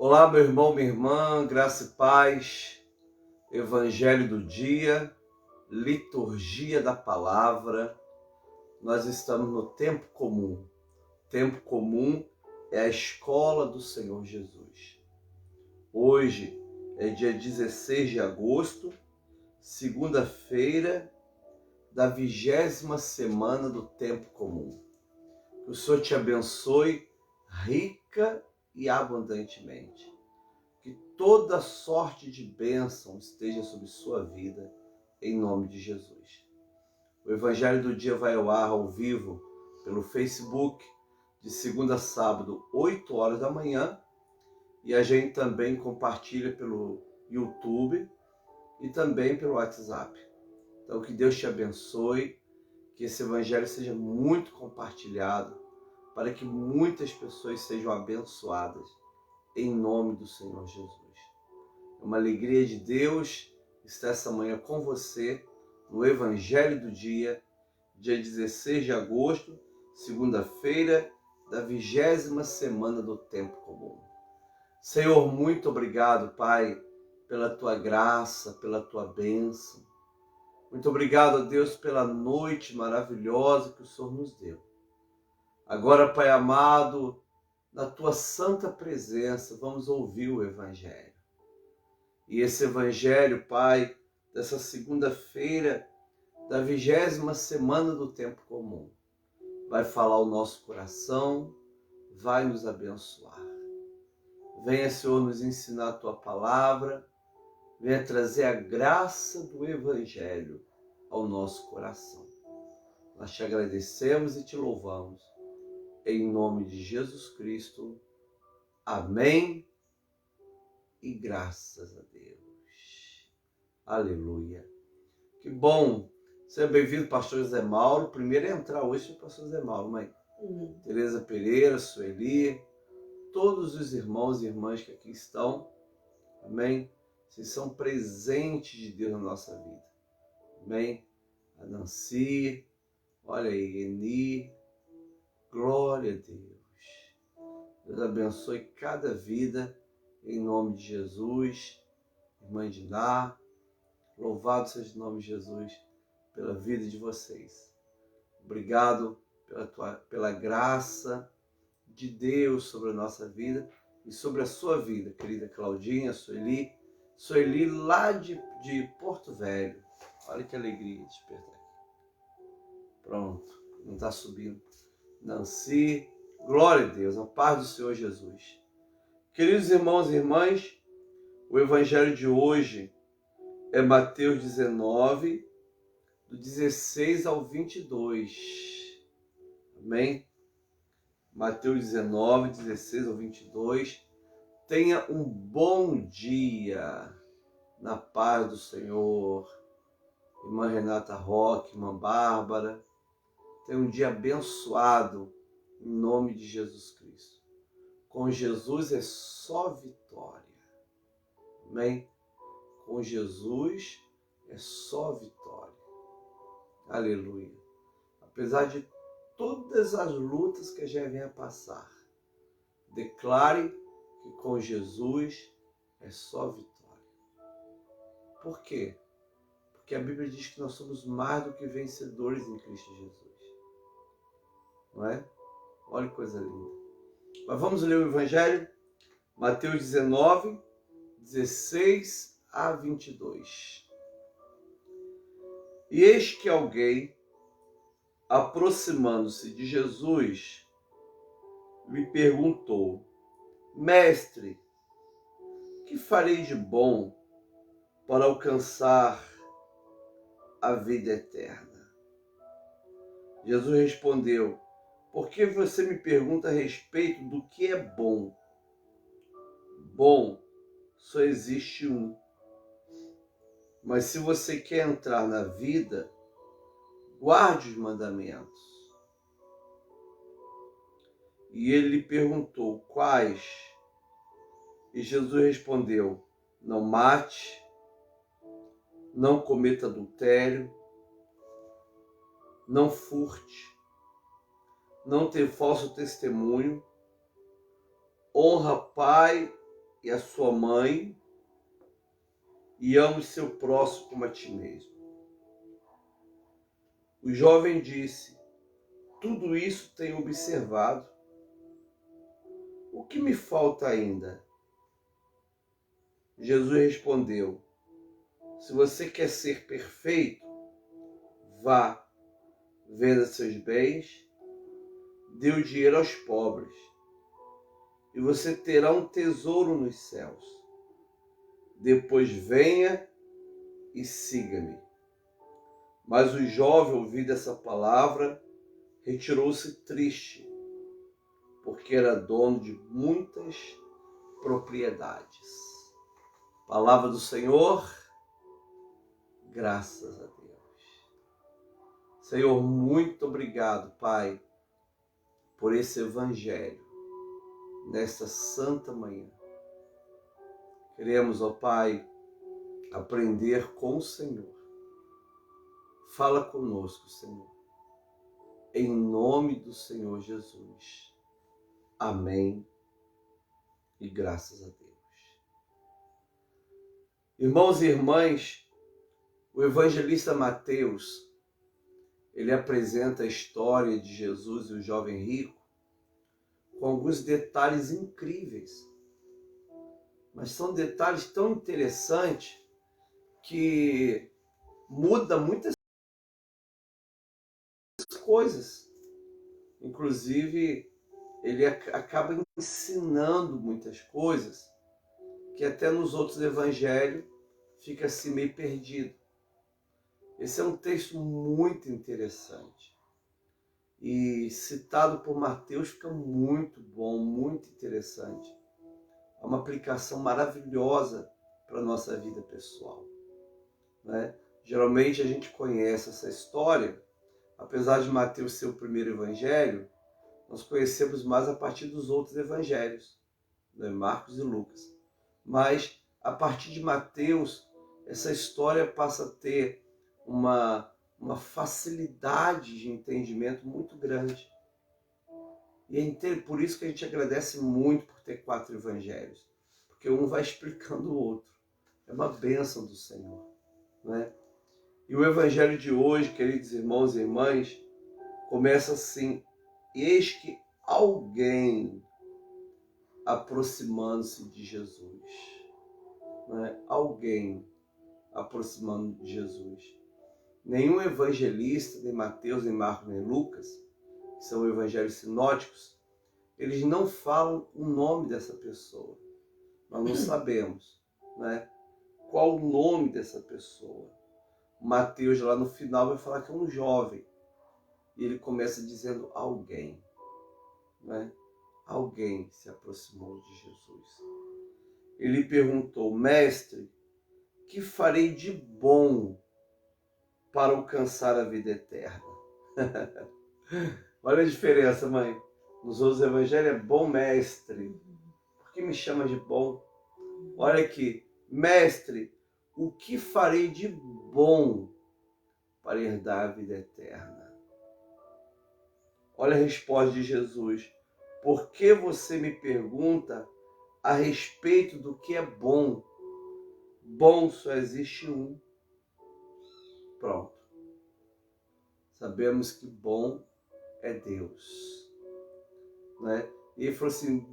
Olá, meu irmão, minha irmã, graça e paz, Evangelho do dia, liturgia da palavra. Nós estamos no tempo comum. Tempo comum é a escola do Senhor Jesus. Hoje é dia 16 de agosto, segunda-feira da 20ª semana do tempo comum. Que o Senhor te abençoe rica e abundantemente. Que toda sorte de bênção esteja sobre sua vida, em nome de Jesus. O Evangelho do dia vai ao ar, ao vivo, pelo Facebook, de segunda a sábado, 8 horas da manhã, e a gente também compartilha pelo YouTube e também pelo WhatsApp. Então, que Deus te abençoe, que esse Evangelho seja muito compartilhado, para que muitas pessoas sejam abençoadas, em nome do Senhor Jesus. É uma alegria de Deus estar essa manhã com você no Evangelho do dia, dia 16 de agosto, segunda-feira da 20ª semana do tempo comum. Senhor, muito obrigado, Pai, pela tua graça, pela tua bênção. Muito obrigado, Deus, pela noite maravilhosa que o Senhor nos deu. Agora, Pai amado, na tua santa presença, vamos ouvir o Evangelho. E esse Evangelho, Pai, dessa segunda-feira da 20ª semana do tempo comum, vai falar ao nosso coração, vai nos abençoar. Venha, Senhor, nos ensinar a tua palavra, venha trazer a graça do Evangelho ao nosso coração. Nós te agradecemos e te louvamos, em nome de Jesus Cristo. Amém. E graças a Deus. Aleluia. Que bom. Seja bem-vindo, pastor José Mauro. O primeiro a entrar hoje foi o pastor José Mauro, mãe. Tereza Pereira, Sueli, todos os irmãos e irmãs que aqui estão. Amém. Vocês são presentes de Deus na nossa vida. Amém. A Nancy, olha aí, Eni. Glória a Deus. Deus abençoe cada vida. Em nome de Jesus, irmã Diná, louvado seja o nome de Jesus pela vida de vocês. Obrigado pela graça de Deus sobre a nossa vida e sobre a sua vida, querida Claudinha, Sueli lá de Porto Velho. Olha que alegria despertar aqui. Pronto, não está subindo. Nancy, glória a Deus, a paz do Senhor Jesus. Queridos irmãos e irmãs, o Evangelho de hoje é Mateus 19, do 16 ao 22. Amém? Mateus 19, 16 ao 22. Tenha um bom dia na paz do Senhor. Irmã Renata Roque, irmã Bárbara. Tenha um dia abençoado em nome de Jesus Cristo. Com Jesus é só vitória. Amém? Com Jesus é só vitória. Aleluia. Apesar de todas as lutas que a gente venha passar, declare que com Jesus é só vitória. Por quê? Porque a Bíblia diz que nós somos mais do que vencedores em Cristo Jesus. Não é? Olha que coisa linda. Mas vamos ler o Evangelho? Mateus 19, 16 a 22. E eis que alguém, aproximando-se de Jesus, lhe perguntou: Mestre, que farei de bom para alcançar a vida eterna? Jesus respondeu: Por que você me pergunta a respeito do que é bom? Bom só existe um. Mas se você quer entrar na vida, guarde os mandamentos. E ele lhe perguntou: Quais? E Jesus respondeu: Não mate, não cometa adultério, não furte, não ter falso testemunho, honra pai e a sua mãe, e ame seu próximo como a ti mesmo. O jovem disse: tudo isso tenho observado. O que me falta ainda? Jesus respondeu: se você quer ser perfeito, vá, venda seus bens, dê o dinheiro aos pobres, e você terá um tesouro nos céus. Depois venha e siga-me. Mas o jovem, ouvindo essa palavra, retirou-se triste, porque era dono de muitas propriedades. Palavra do Senhor, graças a Deus. Senhor, muito obrigado, Pai, por esse evangelho, nesta santa manhã. Queremos, ó Pai, aprender com o Senhor. Fala conosco, Senhor. Em nome do Senhor Jesus. Amém. E graças a Deus. Irmãos e irmãs, o evangelista Mateus, ele apresenta a história de Jesus e o jovem rico com alguns detalhes incríveis. Mas são detalhes tão interessantes que muda muitas coisas. Inclusive, ele acaba ensinando muitas coisas que até nos outros evangelhos fica assim meio perdido. Esse é um texto muito interessante. E citado por Mateus fica muito bom, muito interessante. É uma aplicação maravilhosa para a nossa vida pessoal, né? Geralmente a gente conhece essa história, apesar de Mateus ser o primeiro evangelho, nós conhecemos mais a partir dos outros evangelhos, né? Marcos e Lucas. Mas a partir de Mateus, essa história passa a ter uma facilidade de entendimento muito grande. E é por isso que a gente agradece muito por ter 4 evangelhos, porque um vai explicando o outro. É uma bênção do Senhor, né? E o evangelho de hoje, queridos irmãos e irmãs, começa assim: eis que alguém aproximando-se de Jesus, né? Alguém aproximando de Jesus. Nenhum evangelista, nem Mateus, nem Marcos, nem Lucas, que são evangelhos sinóticos, eles não falam o nome dessa pessoa. Nós não sabemos, né, qual o nome dessa pessoa. Mateus, lá no final, vai falar que é um jovem. E ele começa dizendo alguém, né? Alguém se aproximou de Jesus. Ele perguntou: mestre, que farei de bom para alcançar a vida eterna? Olha a diferença, mãe. Nos outros evangelhos é bom mestre. Por que me chama de bom? Olha aqui, mestre, o que farei de bom para herdar a vida eterna? Olha a resposta de Jesus. Por que você me pergunta a respeito do que é bom? Bom só existe um. Pronto. Sabemos que bom é Deus, né? E ele falou assim: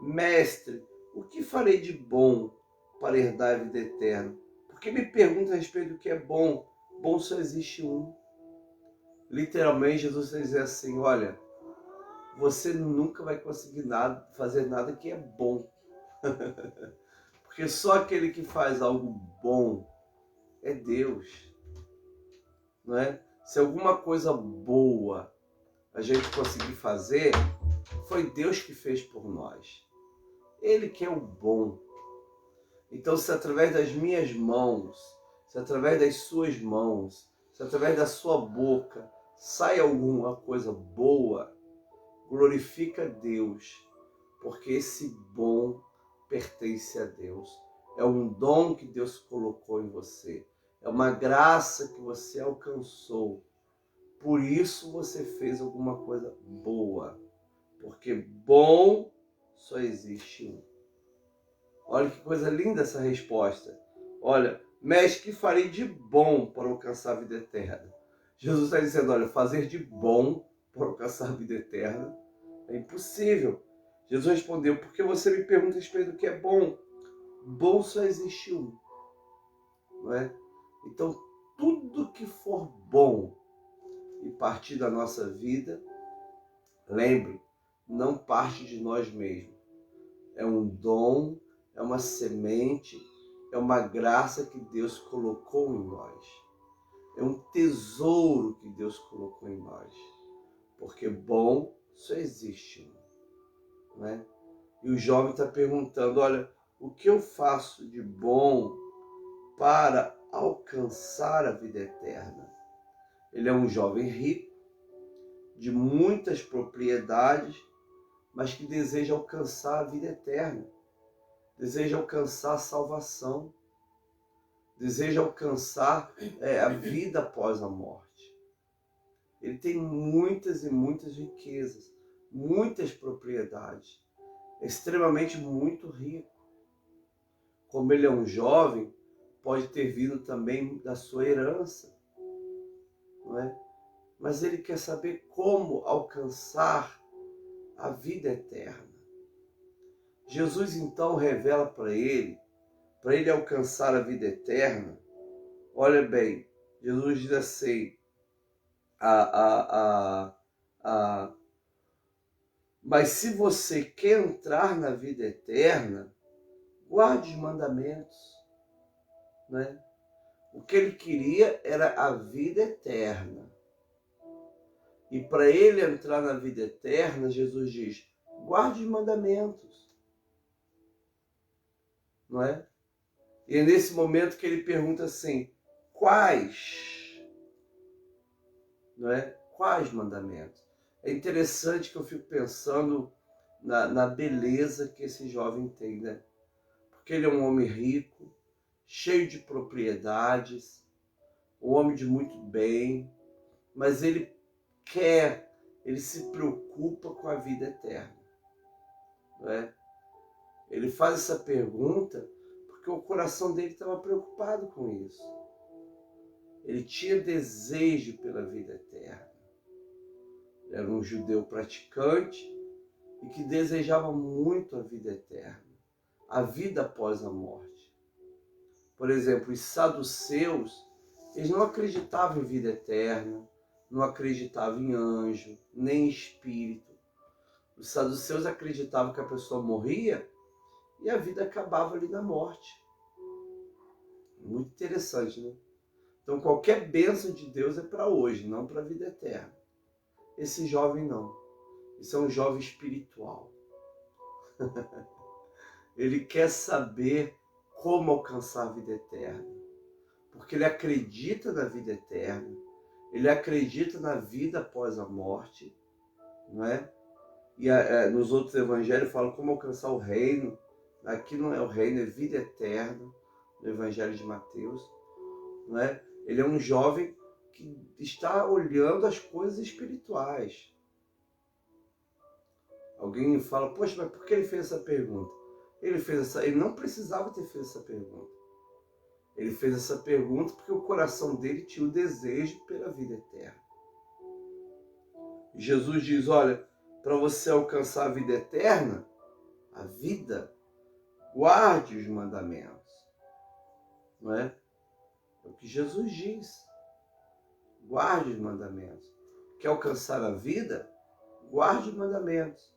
mestre, o que farei de bom para herdar a vida eterna? Porque me pergunta a respeito do que é bom. Bom só existe um. Literalmente, Jesus está dizendo assim: olha, você nunca vai conseguir fazer nada que é bom. Porque só aquele que faz algo bom é Deus, não é? Se alguma coisa boa a gente conseguir fazer, foi Deus que fez por nós. Ele que é o bom. Então, se através das minhas mãos, se através das suas mãos, se através da sua boca sai alguma coisa boa, glorifica a Deus, porque esse bom pertence a Deus. É um dom que Deus colocou em você. É uma graça que você alcançou. Por isso você fez alguma coisa boa. Porque bom só existe um. Olha que coisa linda essa resposta. Olha, mestre, que farei de bom para alcançar a vida eterna? Jesus está dizendo, olha, fazer de bom para alcançar a vida eterna é impossível. Jesus respondeu, porque você me pergunta a respeito do que é bom? Bom só existe um, não é? Então, tudo que for bom e partir da nossa vida, lembre, não parte de nós mesmos. É um dom, é uma semente, é uma graça que Deus colocou em nós. É um tesouro que Deus colocou em nós. Porque bom só existe um, não é? E o jovem está perguntando, olha, o que eu faço de bom para alcançar a vida eterna? Ele é um jovem rico, de muitas propriedades, mas que deseja alcançar a vida eterna, deseja alcançar a salvação, deseja alcançar a vida após a morte. Ele tem muitas e muitas riquezas, muitas propriedades, é extremamente muito rico. Como ele é um jovem, pode ter vindo também da sua herança, não é? Mas ele quer saber como alcançar a vida eterna. Jesus então revela para ele alcançar a vida eterna. Olha bem, Jesus diz assim, mas se você quer entrar na vida eterna, guarde os mandamentos, né? O que ele queria era a vida eterna. E para ele entrar na vida eterna, Jesus diz, guarde os mandamentos. Não é? E é nesse momento que ele pergunta assim, quais? Não é? Quais mandamentos? É interessante que eu fico pensando na beleza que esse jovem tem, né? Porque ele é um homem rico, cheio de propriedades, um homem de muito bem, mas ele se preocupa com a vida eterna, não é? Ele faz essa pergunta porque o coração dele estava preocupado com isso. Ele tinha desejo pela vida eterna. Ele era um judeu praticante e que desejava muito a vida eterna, a vida após a morte. Por exemplo, os saduceus, eles não acreditavam em vida eterna, não acreditavam em anjo, nem em espírito. Os saduceus acreditavam que a pessoa morria e a vida acabava ali na morte. Muito interessante, né? Então qualquer bênção de Deus é para hoje, não para a vida eterna. Esse jovem não. Esse é um jovem espiritual. Ele quer saber como alcançar a vida eterna. Porque ele acredita na vida eterna. Ele acredita na vida após a morte. Não é? E nos outros evangelhos falam como alcançar o reino. Aqui não é o reino, é vida eterna. No evangelho de Mateus. Não é? Ele é um jovem que está olhando as coisas espirituais. Alguém fala, poxa, mas por que ele fez essa pergunta? Ele não precisava ter feito essa pergunta. Ele fez essa pergunta porque o coração dele tinha o desejo pela vida eterna. Jesus diz, olha, para você alcançar a vida eterna, a vida, guarde os mandamentos. Não é? É o que Jesus diz. Guarde os mandamentos. Quer alcançar a vida? Guarde os mandamentos.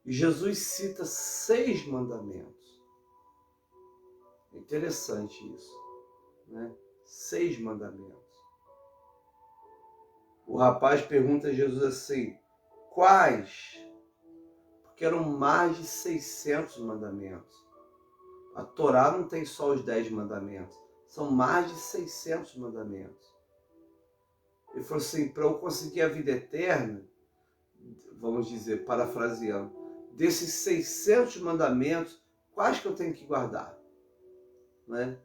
E Jesus cita 6 mandamentos. É interessante isso, né? 6 mandamentos. O rapaz pergunta a Jesus assim, quais? Porque eram mais de 600 mandamentos. A Torá não tem só os 10 mandamentos, são mais de 600 mandamentos. Ele falou assim, para eu conseguir a vida eterna, vamos dizer, parafraseando, desses 600 mandamentos, quais que eu tenho que guardar? Né?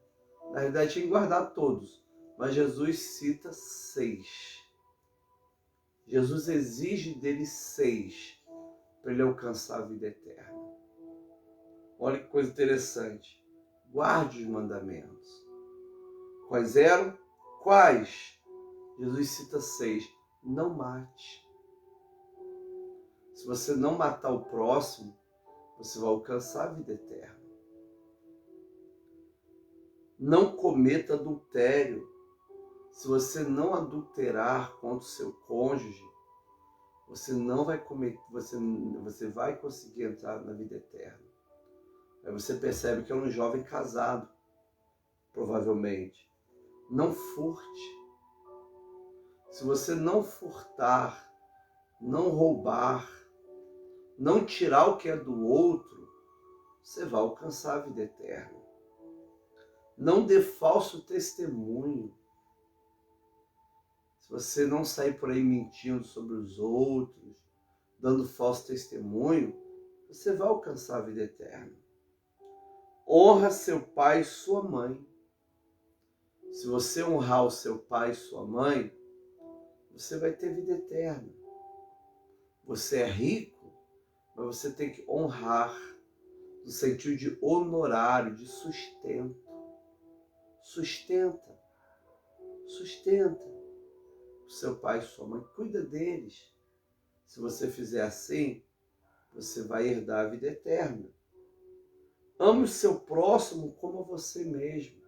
Na verdade, tinha que guardar todos, mas Jesus cita 6. Jesus exige dele 6 para ele alcançar a vida eterna. Olha que coisa interessante. Guarde os mandamentos. Quais eram? Quais? Jesus cita 6. Não mate. Se você não matar o próximo, você vai alcançar a vida eterna. Não cometa adultério. Se você não adulterar contra o seu cônjuge, você não vai cometer, você vai conseguir entrar na vida eterna. Aí você percebe que é um jovem casado, provavelmente. Não furte. Se você não furtar, não roubar, não tirar o que é do outro, você vai alcançar a vida eterna. Não dê falso testemunho. Se você não sair por aí mentindo sobre os outros, dando falso testemunho, você vai alcançar a vida eterna. Honra seu pai e sua mãe. Se você honrar o seu pai e sua mãe, você vai ter vida eterna. Você é rico, mas você tem que honrar, no sentido de honorário, de sustento. Sustenta o seu pai e sua mãe, cuida deles. Se você fizer assim, você vai herdar a vida eterna. Ame o seu próximo como a você mesmo.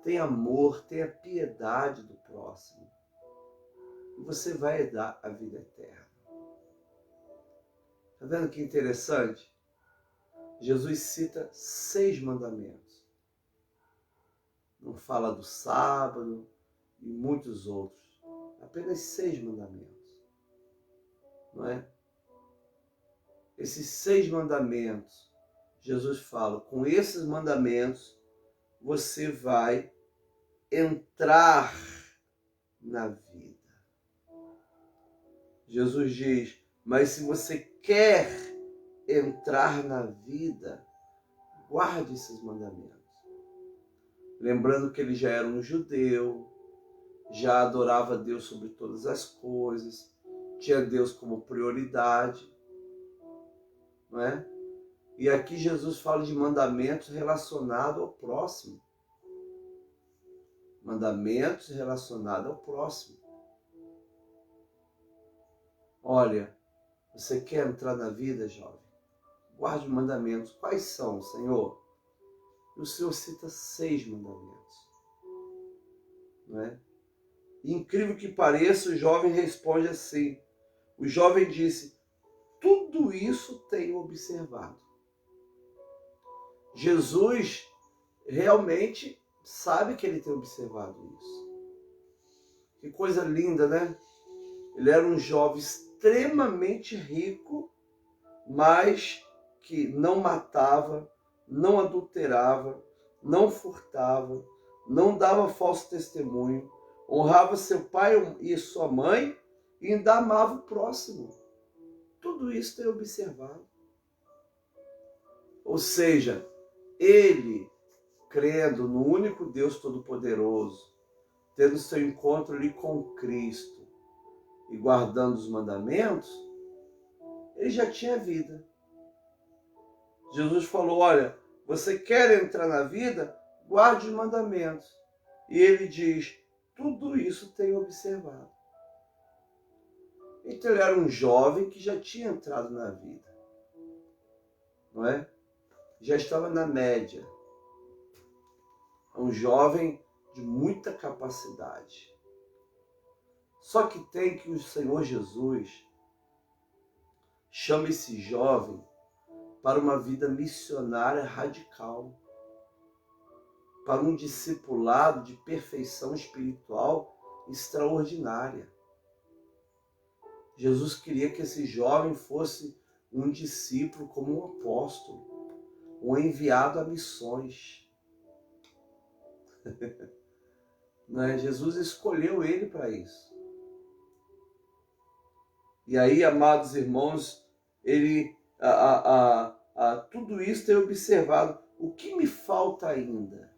Tenha amor, tenha piedade do próximo. E você vai herdar a vida eterna. Está vendo que interessante? Jesus cita 6 mandamentos. Não fala do sábado e muitos outros. Apenas 6 mandamentos. Não é? Esses 6 mandamentos, Jesus fala, com esses mandamentos, você vai entrar na vida. Jesus diz, mas se você quer entrar na vida, guarde esses mandamentos. Lembrando que ele já era um judeu, já adorava a Deus sobre todas as coisas, tinha Deus como prioridade, não é? E aqui Jesus fala de mandamentos relacionados ao próximo. Mandamentos relacionados ao próximo. Olha, você quer entrar na vida, jovem? Guarde os mandamentos. Quais são, Senhor? E o Senhor cita 6 mandamentos. Não é? E, incrível que pareça, o jovem responde assim. O jovem disse, tudo isso tenho observado. Jesus realmente sabe que ele tem observado isso. Que coisa linda, né? Ele era um jovem extremamente rico, mas que não matava, não adulterava, não furtava, não dava falso testemunho, honrava seu pai e sua mãe e ainda amava o próximo. Tudo isso tem observado. Ou seja, ele, crendo no único Deus Todo-Poderoso, tendo seu encontro ali com Cristo e guardando os mandamentos, ele já tinha vida. Jesus falou, olha, você quer entrar na vida? Guarde os mandamentos. E ele diz, tudo isso tenho observado. Então ele era um jovem que já tinha entrado na vida. Não é? Já estava na média. É um jovem de muita capacidade. Só que tem que o Senhor Jesus chama esse jovem para uma vida missionária radical, para um discipulado de perfeição espiritual extraordinária. Jesus queria que esse jovem fosse um discípulo como um apóstolo, um enviado a missões. Né? Jesus escolheu ele para isso. E aí, amados irmãos, ele tudo isso tem observado. O que me falta ainda?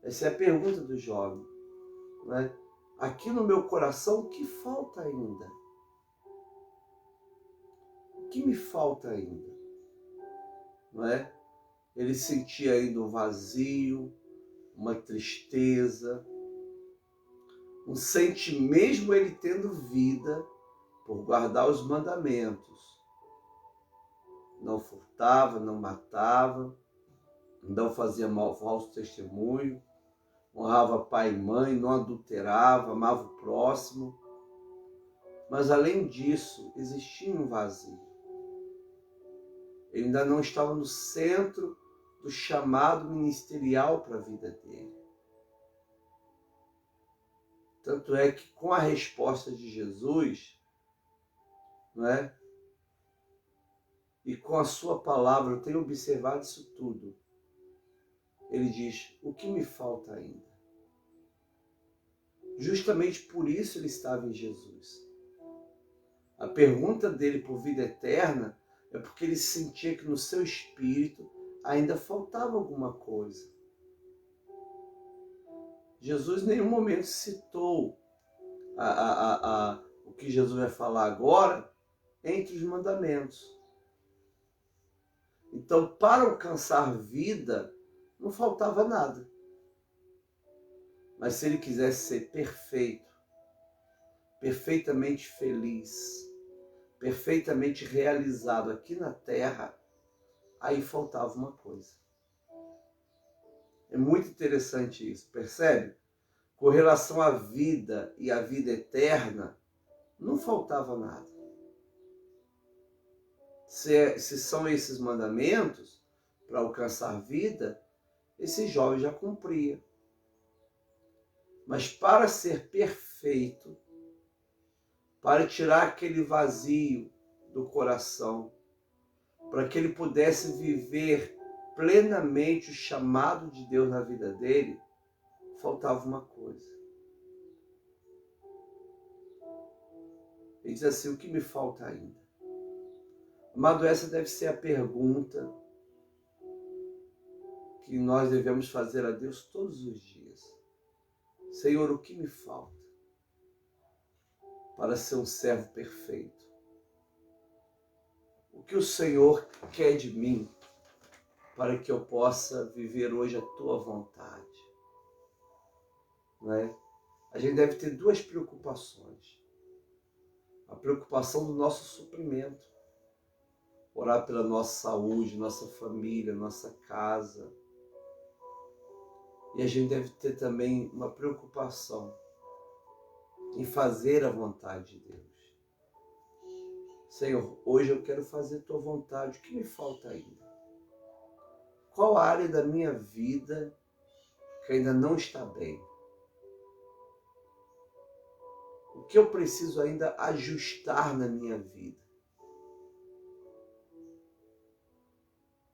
Essa é a pergunta do jovem. Né? Aqui no meu coração, o que falta ainda? O que me falta ainda? não é? Ele sentia ainda um vazio, uma tristeza, um sentimento, mesmo ele tendo vida, por guardar os mandamentos. Não furtava, não matava, não fazia mal, falso testemunho, honrava pai e mãe, não adulterava, amava o próximo. Mas além disso, existia um vazio. Ele ainda não estava no centro do chamado ministerial para a vida dele. Tanto é que com a resposta de Jesus, não é? E com a sua palavra, eu tenho observado isso tudo. Ele diz, o que me falta ainda? Justamente por isso ele estava em Jesus. A pergunta dele por vida eterna é porque ele sentia que no seu espírito ainda faltava alguma coisa. Jesus em nenhum momento citou o que Jesus vai falar agora entre os mandamentos. Então, para alcançar vida, não faltava nada. Mas se ele quisesse ser perfeito, perfeitamente feliz, perfeitamente realizado aqui na Terra, aí faltava uma coisa. É muito interessante isso, percebe? Com relação à vida e à vida eterna, não faltava nada. Se são esses mandamentos para alcançar vida, esse jovem já cumpria. Mas para ser perfeito, para tirar aquele vazio do coração, para que ele pudesse viver plenamente o chamado de Deus na vida dele, faltava uma coisa. Ele diz assim, o que me falta ainda? Amado, essa deve ser a pergunta que nós devemos fazer a Deus todos os dias. Senhor, o que me falta para ser um servo perfeito? O que o Senhor quer de mim para que eu possa viver hoje a tua vontade? Não é? A gente deve ter duas preocupações. A preocupação do nosso suprimento. Orar pela nossa saúde, nossa família, nossa casa. E a gente deve ter também uma preocupação em fazer a vontade de Deus. Senhor, hoje eu quero fazer a tua vontade. O que me falta ainda? Qual a área da minha vida que ainda não está bem? O que eu preciso ainda ajustar na minha vida?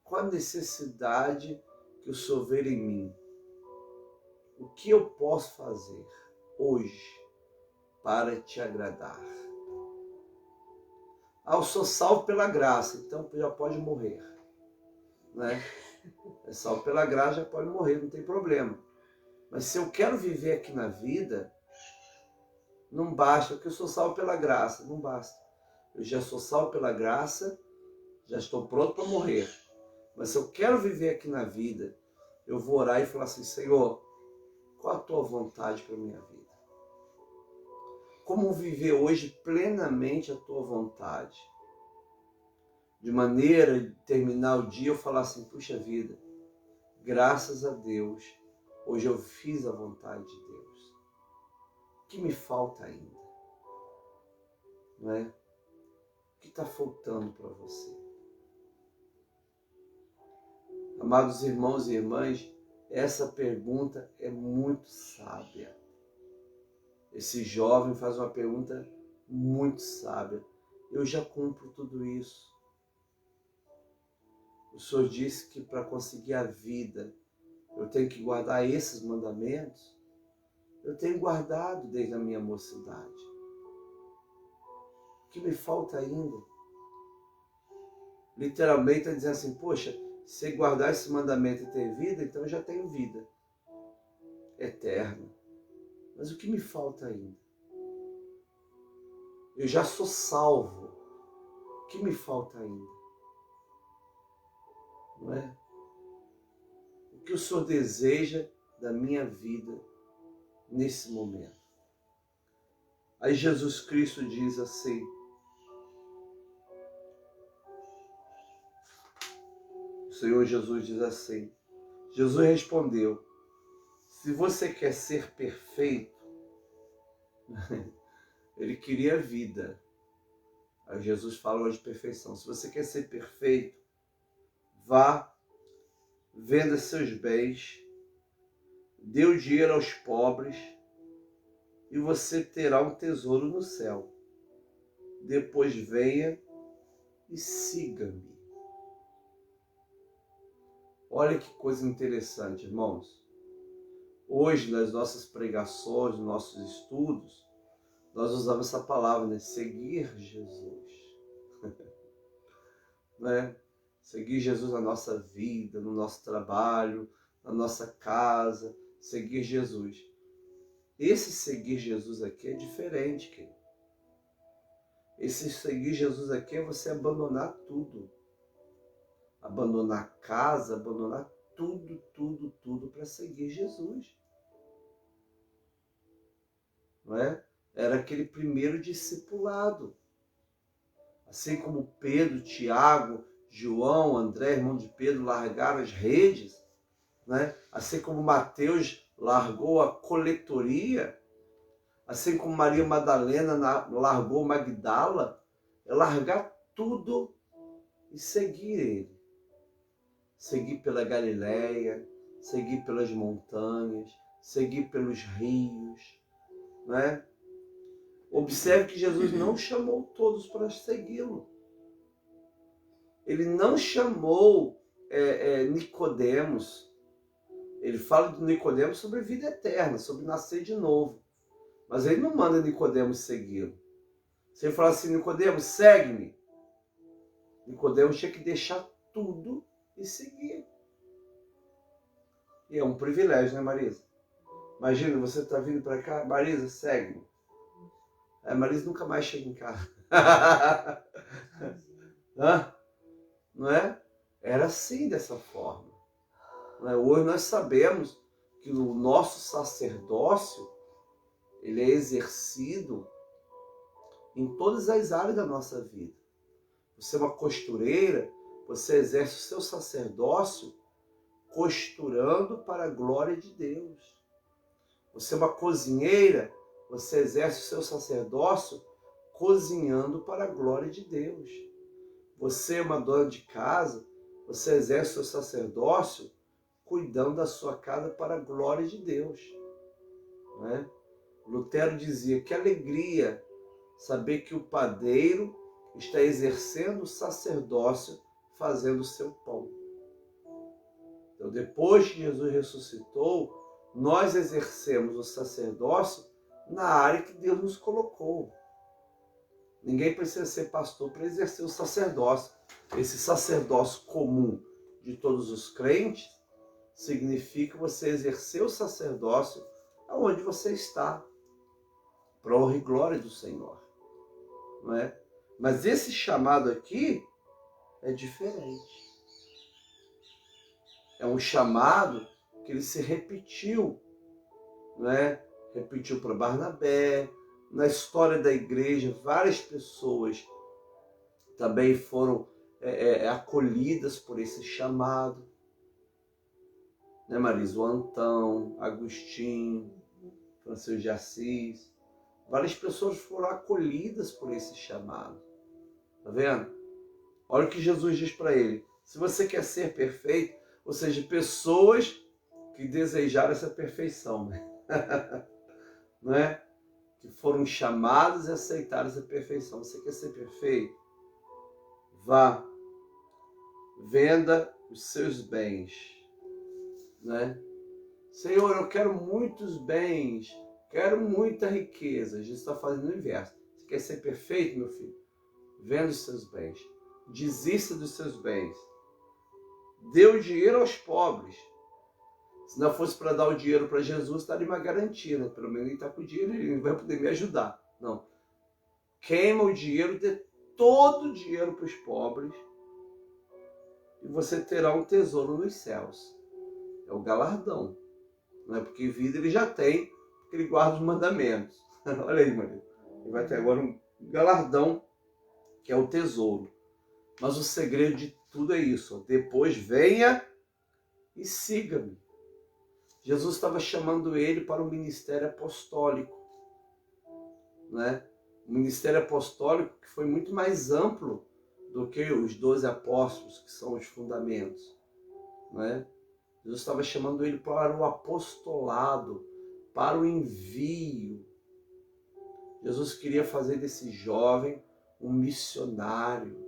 Qual a necessidade que o Senhor vê em mim? O que eu posso fazer hoje para te agradar? Ah, eu sou salvo pela graça, então já pode morrer. Né? É salvo pela graça, já pode morrer, não tem problema. Mas se eu quero viver aqui na vida, não basta, porque eu sou salvo pela graça, não basta. Eu já sou salvo pela graça, já estou pronto para morrer. Mas se eu quero viver aqui na vida, eu vou orar e falar assim, Senhor, qual a tua vontade para a minha vida? Como viver hoje plenamente a tua vontade? De maneira de terminar o dia eu falar assim, puxa vida, graças a Deus, hoje eu fiz a vontade de Deus. O que me falta ainda? Não é? O que está faltando para você? Amados irmãos e irmãs, essa pergunta é muito sábia. Esse jovem faz uma pergunta muito sábia. Eu já cumpro tudo isso. O Senhor disse que para conseguir a vida, eu tenho que guardar esses mandamentos. Eu tenho guardado desde a minha mocidade. O que me falta ainda? Literalmente está dizendo assim, poxa, se guardar esse mandamento e ter vida, então eu já tenho vida eterna. Mas o que me falta ainda? Eu já sou salvo. O que me falta ainda? não é? O que o Senhor deseja da minha vida nesse momento? Aí Jesus Cristo diz assim: o Senhor Jesus diz assim, Jesus respondeu: se você quer ser perfeito, ele queria vida. Aí Jesus falou de perfeição. Se você quer ser perfeito, vá, venda seus bens, dê o dinheiro aos pobres e você terá um tesouro no céu. Depois venha e siga-me. Olha que coisa interessante, irmãos. Hoje, nas nossas pregações, nos nossos estudos, nós usamos essa palavra, né? Seguir Jesus. Né? Seguir Jesus na nossa vida, no nosso trabalho, na nossa casa. Seguir Jesus. Esse seguir Jesus aqui é diferente, querido. Esse seguir Jesus aqui é você abandonar tudo. Abandonar casa, abandonar tudo para seguir Jesus. Não é? Era aquele primeiro discipulado. Assim como Pedro, Tiago, João, André, irmão de Pedro, largaram as redes, né? Assim como Mateus largou a coletoria, assim como Maria Madalena largou Magdala, é largar tudo e seguir ele. Seguir pela Galileia, seguir pelas montanhas, seguir pelos rios, né? Observe que Jesus não chamou todos para segui-lo. Ele não chamou Nicodemos. Ele fala de Nicodemos sobre vida eterna, sobre nascer de novo. Mas ele não manda Nicodemos segui-lo. Se ele falar assim, Nicodemos, segue-me. Nicodemos tinha que deixar tudo e seguir. E é um privilégio, né, Marisa? Imagina, você está vindo para cá, Marisa, segue-me. A Marisa nunca mais chega em casa. Hã? Não é? Era assim, dessa forma. Não é? Hoje nós sabemos que o nosso sacerdócio ele é exercido em todas as áreas da nossa vida. Você é uma costureira, você exerce o seu sacerdócio costurando para a glória de Deus. Você é uma cozinheira, você exerce o seu sacerdócio cozinhando para a glória de Deus. Você é uma dona de casa, você exerce o seu sacerdócio cuidando da sua casa para a glória de Deus. Não é? Lutero dizia que alegria saber que o padeiro está exercendo o sacerdócio fazendo o seu pão. Então, depois que Jesus ressuscitou, nós exercemos o sacerdócio na área que Deus nos colocou. Ninguém precisa ser pastor para exercer o sacerdócio. Esse sacerdócio comum de todos os crentes significa você exercer o sacerdócio aonde você está, para a honra e glória do Senhor. Não é? Mas esse chamado aqui é diferente. É um chamado que ele se repetiu, não é? Repetiu para Barnabé. Na história da igreja, várias pessoas também foram acolhidas por esse chamado. Né, Marisa? O Antão, Agostinho, Francisco de Assis. Várias pessoas foram acolhidas por esse chamado. Tá vendo? Olha o que Jesus diz para ele. Se você quer ser perfeito, ou seja, pessoas que desejaram essa perfeição, né? Não é? Que foram chamados e aceitaram essa perfeição. Você quer ser perfeito? Vá, venda os seus bens, né? Senhor, eu quero muitos bens, quero muita riqueza. Jesus está fazendo o inverso. Você quer ser perfeito, meu filho? Venda os seus bens. Desista dos seus bens. Dê o dinheiro aos pobres. Se não fosse para dar o dinheiro para Jesus, estaria uma garantia, né? Pelo menos ele está com o dinheiro, ele vai poder me ajudar. Não. Queima o dinheiro, dê todo o dinheiro para os pobres. e você terá um tesouro nos céus. É o galardão. Não é porque vida ele já tem, porque ele guarda os mandamentos. Olha aí, Maria. Ele vai ter agora um galardão, que é o tesouro. Mas o segredo de tudo é isso. Depois venha e siga-me. Jesus estava chamando ele para o ministério apostólico. Né? O ministério apostólico que foi muito mais amplo do que os 12 apóstolos, que são os fundamentos. Né? Jesus estava chamando ele para o apostolado, para o envio. Jesus queria fazer desse jovem um missionário.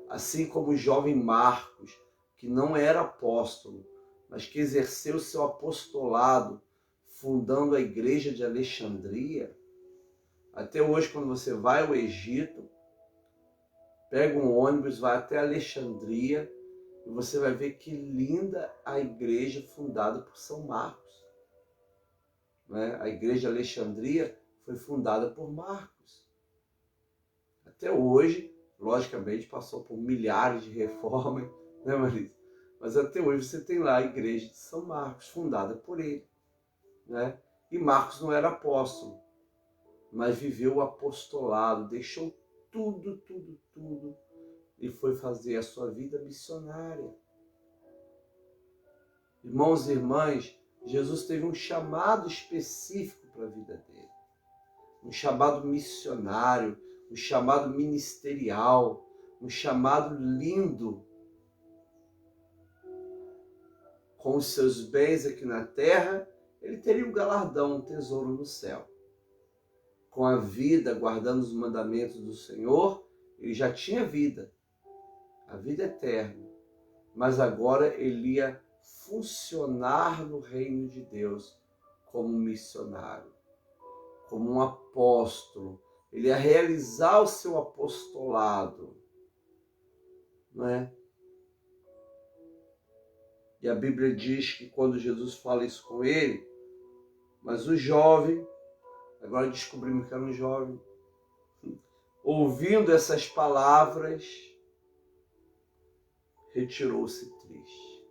Assim como o jovem Marcos, que não era apóstolo, mas que exerceu seu apostolado fundando a igreja de Alexandria. Até hoje, quando você vai ao Egito, pega um ônibus, vai até Alexandria, e você vai ver que linda a igreja fundada por São Marcos. Né? A igreja de Alexandria foi fundada por Marcos. Até hoje, logicamente, passou por milhares de reformas, né, Marisa? Mas até hoje você tem lá a igreja de São Marcos, fundada por ele. Né? E Marcos não era apóstolo, mas viveu o apostolado, deixou tudo e foi fazer a sua vida missionária. Irmãos e irmãs, Jesus teve um chamado específico para a vida dele. Um chamado missionário, um chamado ministerial, um chamado lindo. Com os seus bens aqui na terra, ele teria um galardão, um tesouro no céu. Com a vida, guardando os mandamentos do Senhor, ele já tinha vida, a vida eterna. Mas agora ele ia funcionar no reino de Deus como um missionário, como um apóstolo. Ele ia realizar o seu apostolado, não é? E a Bíblia diz que quando Jesus fala isso com ele, mas o jovem, agora descobrimos que era um jovem, ouvindo essas palavras, retirou-se triste.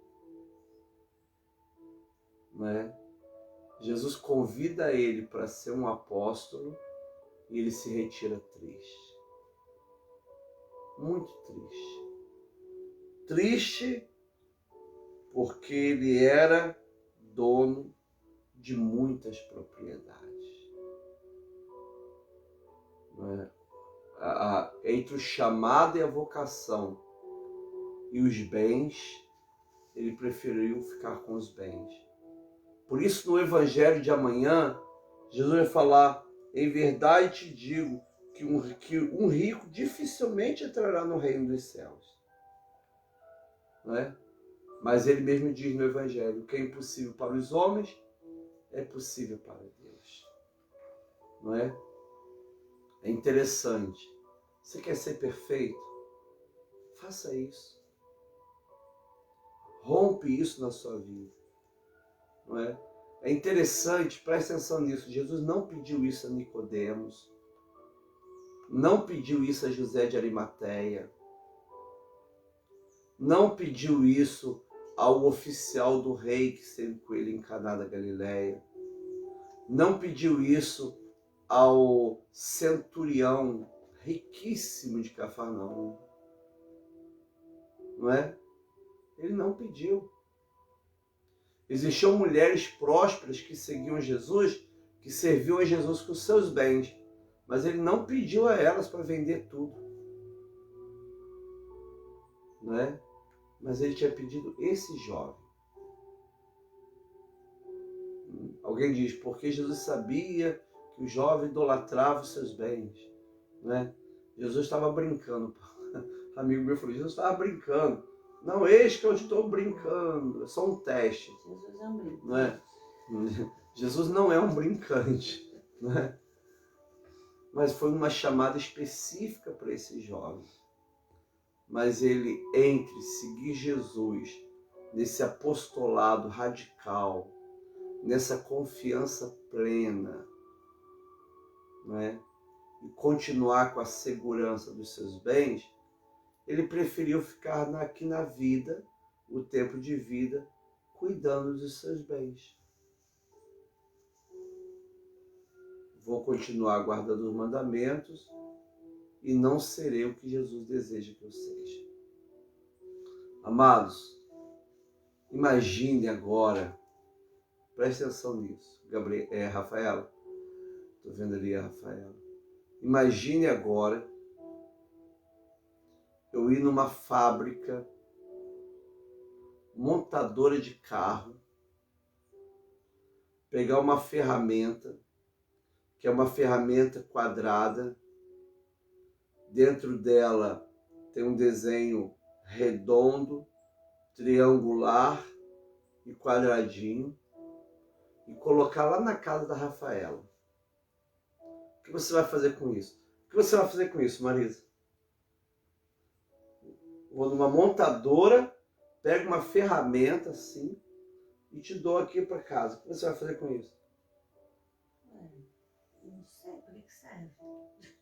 Não é? Jesus convida ele para ser um apóstolo e ele se retira triste. Muito triste. Triste porque ele era dono de muitas propriedades. Não é? Entre o chamado e a vocação e os bens, ele preferiu ficar com os bens. Por isso, no Evangelho de amanhã, Jesus vai falar: em verdade te digo que um rico dificilmente entrará no reino dos céus. Não é? Mas ele mesmo diz no Evangelho: o que é impossível para os homens é possível para Deus. Não é? É interessante. Você quer ser perfeito? Faça isso. Rompe isso na sua vida. Não é? É interessante, preste atenção nisso. Jesus não pediu isso a Nicodemos. Não pediu isso a José de Arimateia. Não pediu isso ao oficial do rei que esteve com ele em Caná da Galileia. Não pediu isso ao centurião riquíssimo de Cafarnaum. Não é? Ele não pediu. Existiam mulheres prósperas que seguiam Jesus, que serviam a Jesus com seus bens, mas ele não pediu a elas para vender tudo. Não é? Mas ele tinha pedido esse jovem. Alguém diz, porque Jesus sabia que o jovem idolatrava os seus bens. Não é? Jesus estava brincando. Amigo meu falou, Jesus estava brincando. Não, eis que eu estou brincando, é só um teste. Jesus é um brincante. Não é? Jesus não é um brincante, não é? Mas foi uma chamada específica para esse jovem. Mas ele, entre seguir Jesus nesse apostolado radical, nessa confiança plena, não é? E continuar com a segurança dos seus bens, ele preferiu ficar aqui na vida, o tempo de vida, cuidando dos seus bens. Vou continuar guardando os mandamentos e não serei o que Jesus deseja que eu seja. Amados, imagine agora, preste atenção nisso, Rafaela, estou vendo ali a Rafaela. Imagine agora eu ir numa fábrica montadora de carro, pegar uma ferramenta, que é uma ferramenta quadrada, dentro dela tem um desenho redondo, triangular e quadradinho, e colocar lá na casa da Rafaela. O que você vai fazer com isso? O que você vai fazer com isso, Marisa? Vou numa montadora, pego uma ferramenta assim e te dou aqui para casa. O que você vai fazer com isso? Não sei para que serve.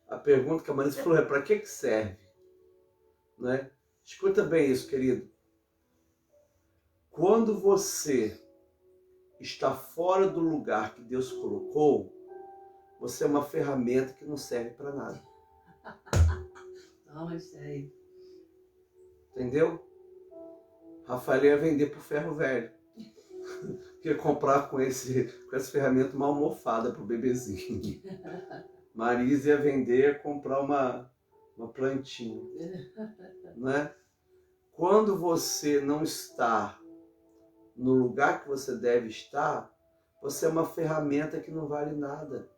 A pergunta que a Marisa falou é: para que serve? Né? Escuta bem isso, querido. Quando você está fora do lugar que Deus colocou, você é uma ferramenta que não serve para nada. Não, eu sei. Entendeu? Rafael ia vender pro ferro velho. Ia comprar com essa ferramenta uma almofada pro bebezinho. Marisa ia vender, comprar uma plantinha. Né? Quando você não está no lugar que você deve estar, você é uma ferramenta que não vale nada.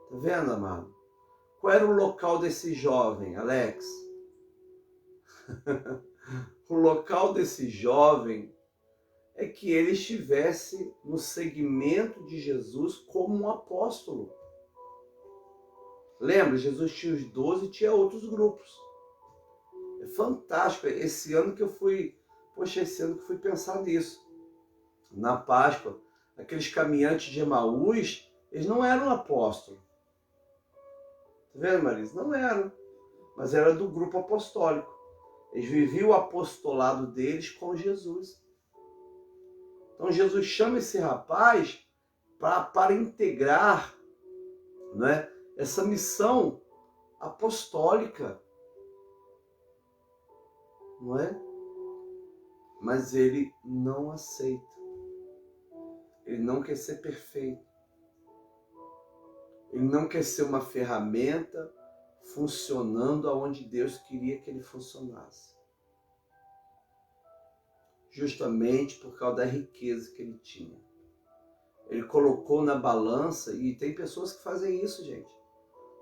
Tá vendo, amado? Qual era o local desse jovem, Alex? O local desse jovem é que ele estivesse no segmento de Jesus como um apóstolo. Lembra, Jesus tinha os 12 e tinha outros grupos. É fantástico. Esse ano que eu fui pensar nisso. Na Páscoa, aqueles caminhantes de Emaús, eles não eram apóstolos. Tá vendo, Marisa? Não eram. Mas era do grupo apostólico. Eles viviam o apostolado deles com Jesus. Então Jesus chama esse rapaz para integrar, né, essa missão apostólica. Não é? Mas ele não aceita. Ele não quer ser perfeito. Ele não quer ser uma ferramenta funcionando aonde Deus queria que ele funcionasse. Justamente por causa da riqueza que ele tinha. Ele colocou na balança, e tem pessoas que fazem isso, gente.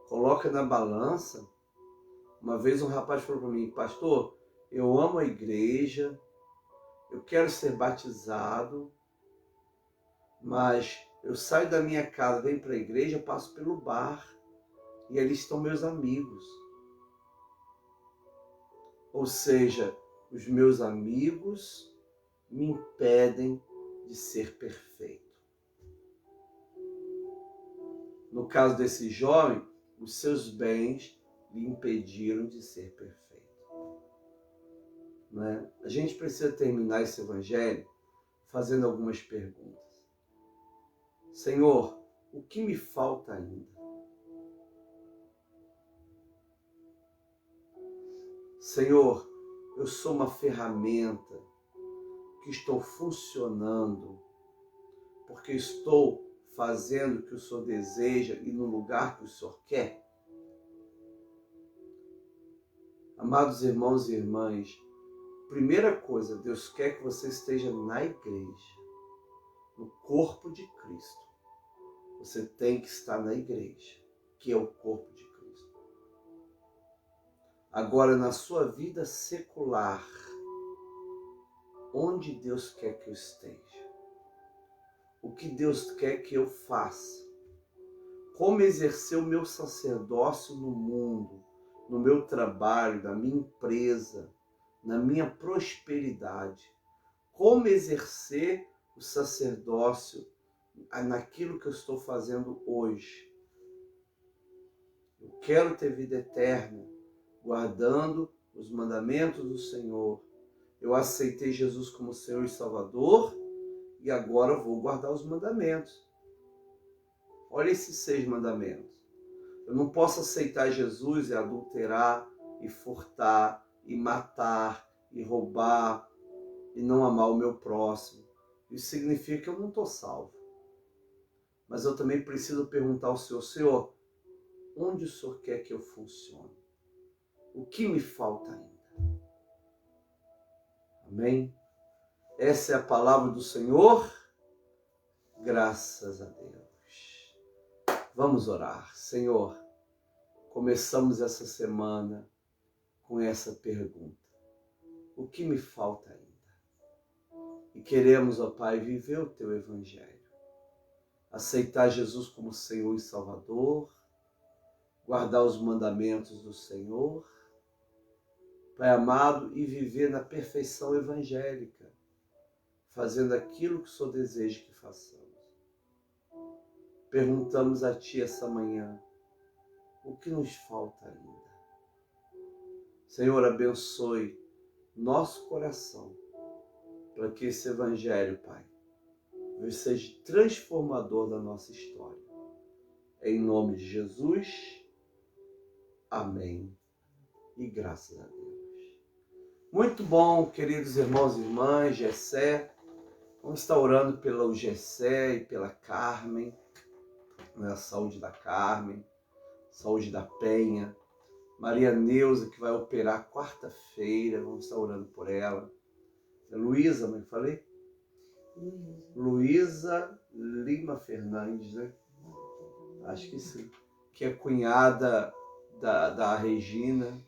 Coloca na balança. Uma vez um rapaz falou para mim: pastor, eu amo a igreja, eu quero ser batizado, mas eu saio da minha casa, venho para a igreja, passo pelo bar e ali estão meus amigos. Ou seja, os meus amigos me impedem de ser perfeito. No caso desse jovem, os seus bens lhe impediram de ser perfeito. Né? A gente precisa terminar esse evangelho fazendo algumas perguntas. Senhor, o que me falta ainda? Senhor, eu sou uma ferramenta que estou funcionando porque estou fazendo o que o Senhor deseja e no lugar que o Senhor quer? Amados irmãos e irmãs, primeira coisa, Deus quer que você esteja na igreja, no corpo de Cristo. Você tem que estar na igreja, que é o corpo de Cristo. Agora, na sua vida secular, onde Deus quer que eu esteja? O que Deus quer que eu faça? Como exercer o meu sacerdócio no mundo, no meu trabalho, na minha empresa, na minha prosperidade? Como exercer o sacerdócio naquilo que eu estou fazendo hoje? Eu quero ter vida eterna. guardando os mandamentos do Senhor. Eu aceitei Jesus como Senhor e Salvador e agora eu vou guardar os mandamentos. Olha esses 6 mandamentos. Eu não posso aceitar Jesus e adulterar, e furtar, e matar, e roubar, e não amar o meu próximo. Isso significa que eu não estou salvo. Mas eu também preciso perguntar ao Senhor, Senhor, onde o Senhor quer que eu funcione? O que me falta ainda? Amém? Essa é a palavra do Senhor. Graças a Deus. Vamos orar. Senhor, começamos essa semana com essa pergunta. O que me falta ainda? E queremos, ó Pai, viver o Teu Evangelho. Aceitar Jesus como Senhor e Salvador. Guardar os mandamentos do Senhor. Pai amado, e viver na perfeição evangélica, fazendo aquilo que o Senhor deseja que façamos. Perguntamos a Ti essa manhã, o que nos falta ainda? Senhor, abençoe nosso coração, para que esse Evangelho, Pai, seja transformador da nossa história. Em nome de Jesus, amém. E graças a Deus. Muito bom, queridos irmãos e irmãs, Gessé. Vamos estar orando pelo Gessé e pela Carmen, né? A saúde da Carmen, saúde da Penha. Maria Neuza, que vai operar quarta-feira, vamos estar orando por ela. É Luísa, como eu falei? Luísa Lima Fernandes, né? Acho que sim. Que é cunhada da Regina.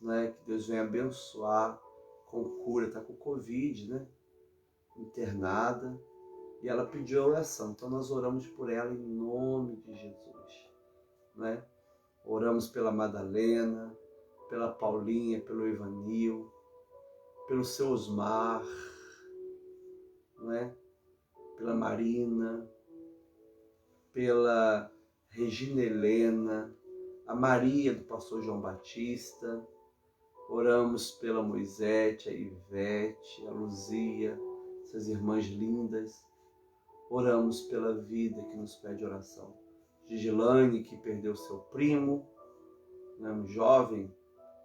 Né, que Deus venha abençoar com cura, está com Covid, né, internada, e ela pediu oração, então nós oramos por ela em nome de Jesus, né? Oramos pela Madalena, pela Paulinha, pelo Ivanil, pelo seu Osmar, né? Pela Marina, pela Regina Helena, a Maria do pastor João Batista. Oramos pela Moisete, a Ivete, a Luzia, essas irmãs lindas. Oramos pela vida que nos pede oração. Gigilane, que perdeu seu primo, né, um jovem,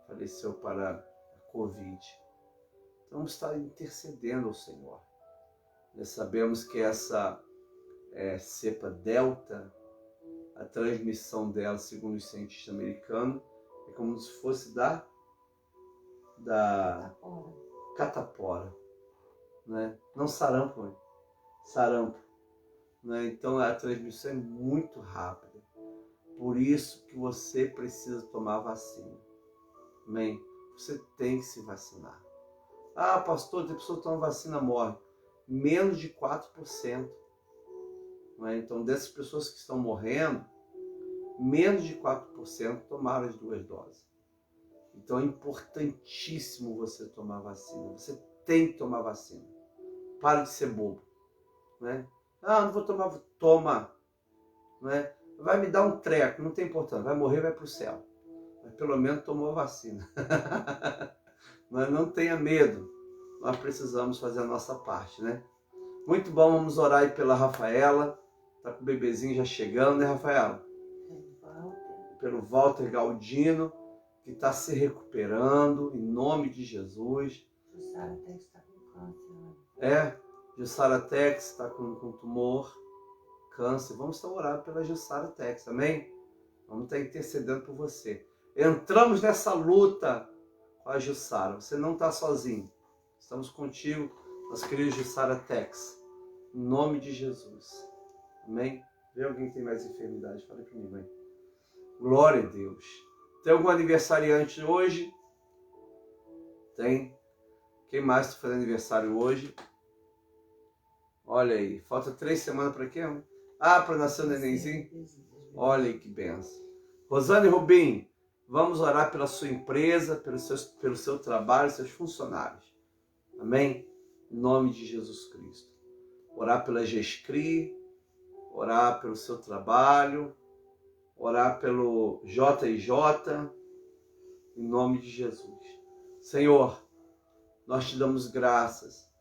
faleceu para a Covid. Então vamos estar intercedendo ao Senhor. Nós sabemos que essa cepa Delta, a transmissão dela, segundo os cientistas americanos, é como se fosse da catapora, né? Não sarampo, sarampo, né? Então a transmissão é muito rápida, por isso que você precisa tomar vacina, amém? Você tem que se vacinar. Ah, pastor, tem pessoa que toma vacina morre, menos de 4%, né? Então dessas pessoas que estão morrendo, menos de 4% tomaram as 2 doses. Então é importantíssimo você tomar vacina. Você tem que tomar vacina. Para de ser bobo, né? Ah, não vou tomar, toma, né? Vai me dar um treco, não tem importância. Vai morrer, vai para o céu. Mas pelo menos tomou a vacina. Mas não tenha medo. Nós precisamos fazer a nossa parte, né? Muito bom, vamos orar aí pela Rafaela. Tá com o bebezinho já chegando, né, Rafaela? Pelo Walter Galdino, que está se recuperando, em nome de Jesus. Jussara Tex está com câncer. Jussara Tex está com tumor, câncer. Vamos estar orando pela Jussara Tex, amém? Vamos estar intercedendo por você. Entramos nessa luta com a Jussara. Você não está sozinho. Estamos contigo, nossa querida Jussara Tex. Em nome de Jesus. Amém? Vê alguém que tem mais enfermidade? Fala comigo, mãe. Glória a Deus. Tem algum aniversariante hoje? Tem. Quem mais está fazendo aniversário hoje? Olha aí, falta 3 semanas para quê? Para nascer o nenenzinho? Olha aí que benção. Rosane Rubim, vamos orar pela sua empresa, pelo seu trabalho, seus funcionários. Amém? Em nome de Jesus Cristo. Orar pela GESCRI, orar pelo seu trabalho, orar pelo JJ, em nome de Jesus. Senhor, nós te damos graças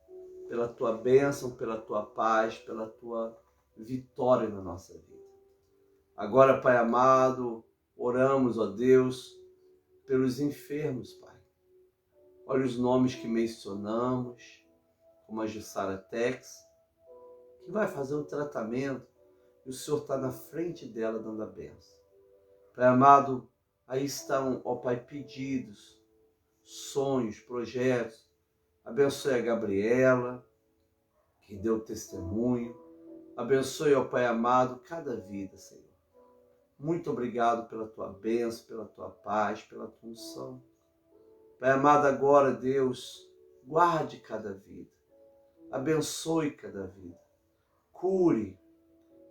pela tua bênção, pela tua paz, pela tua vitória na nossa vida. Agora, Pai amado, oramos, ó Deus, pelos enfermos, Pai. Olha os nomes que mencionamos, como a Jussara Tex, que vai fazer um tratamento e o Senhor está na frente dela dando a bênção. Pai amado, aí estão, ó Pai, pedidos, sonhos, projetos. Abençoe a Gabriela, que deu testemunho. Abençoe, ó Pai amado, cada vida, Senhor. Muito obrigado pela tua bênção, pela tua paz, pela tua unção. Pai amado, agora, Deus, guarde cada vida. Abençoe cada vida. Cure.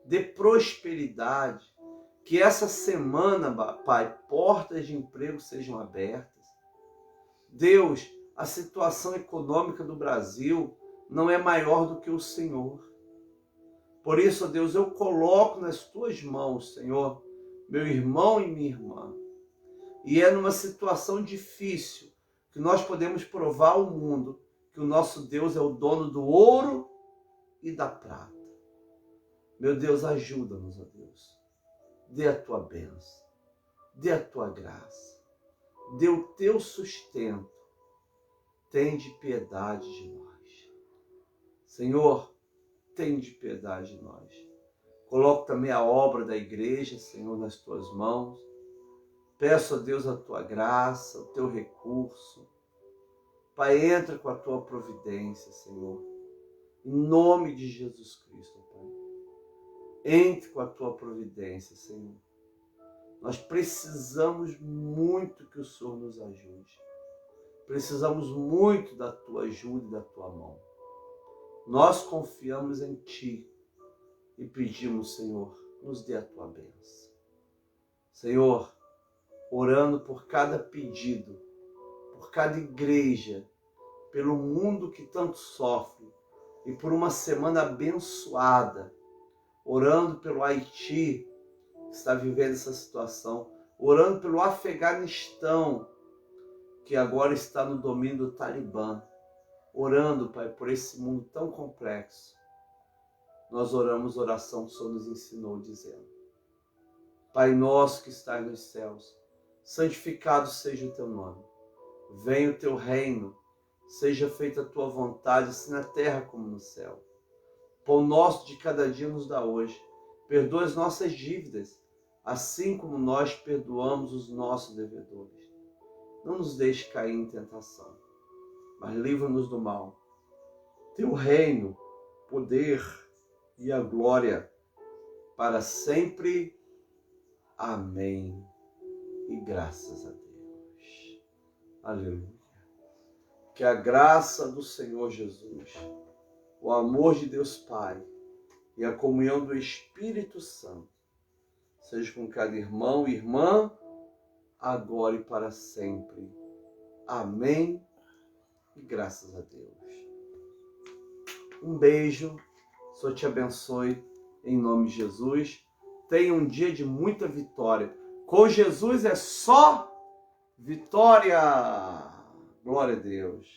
Dê prosperidade. Que essa semana, Pai, portas de emprego sejam abertas. Deus, a situação econômica do Brasil não é maior do que o Senhor. Por isso, Deus, eu coloco nas tuas mãos, Senhor, meu irmão e minha irmã. E é numa situação difícil que nós podemos provar ao mundo que o nosso Deus é o dono do ouro e da prata. Meu Deus, ajuda-nos, ó Deus. Dê a tua bênção, dê a tua graça, dê o teu sustento. Tende piedade de nós. Senhor, tende piedade de nós. Coloco também a obra da igreja, Senhor, nas tuas mãos. Peço a Deus a tua graça, o teu recurso. Pai, entra com a tua providência, Senhor. Em nome de Jesus Cristo, Pai. Entre com a tua providência, Senhor. Nós precisamos muito que o Senhor nos ajude. Precisamos muito da tua ajuda e da tua mão. Nós confiamos em ti e pedimos, Senhor, nos dê a tua bênção. Senhor, orando por cada pedido, por cada igreja, pelo mundo que tanto sofre e por uma semana abençoada, orando pelo Haiti, que está vivendo essa situação, orando pelo Afeganistão, que agora está no domínio do Talibã, orando, Pai, por esse mundo tão complexo. Nós oramos a oração que o Senhor nos ensinou, dizendo: Pai nosso que estás nos céus, santificado seja o teu nome. Venha o teu reino, seja feita a tua vontade, assim na terra como no céu. Pão nosso de cada dia nos dá hoje. Perdoa as nossas dívidas, assim como nós perdoamos os nossos devedores. Não nos deixe cair em tentação, mas livra-nos do mal. Teu reino, poder e a glória para sempre. Amém. E graças a Deus. Aleluia. Que a graça do Senhor Jesus, o amor de Deus Pai e a comunhão do Espírito Santo seja com cada irmão e irmã, agora e para sempre. Amém. E graças a Deus. Um beijo. O Senhor te abençoe em nome de Jesus. Tenha um dia de muita vitória. Com Jesus é só vitória. Glória a Deus.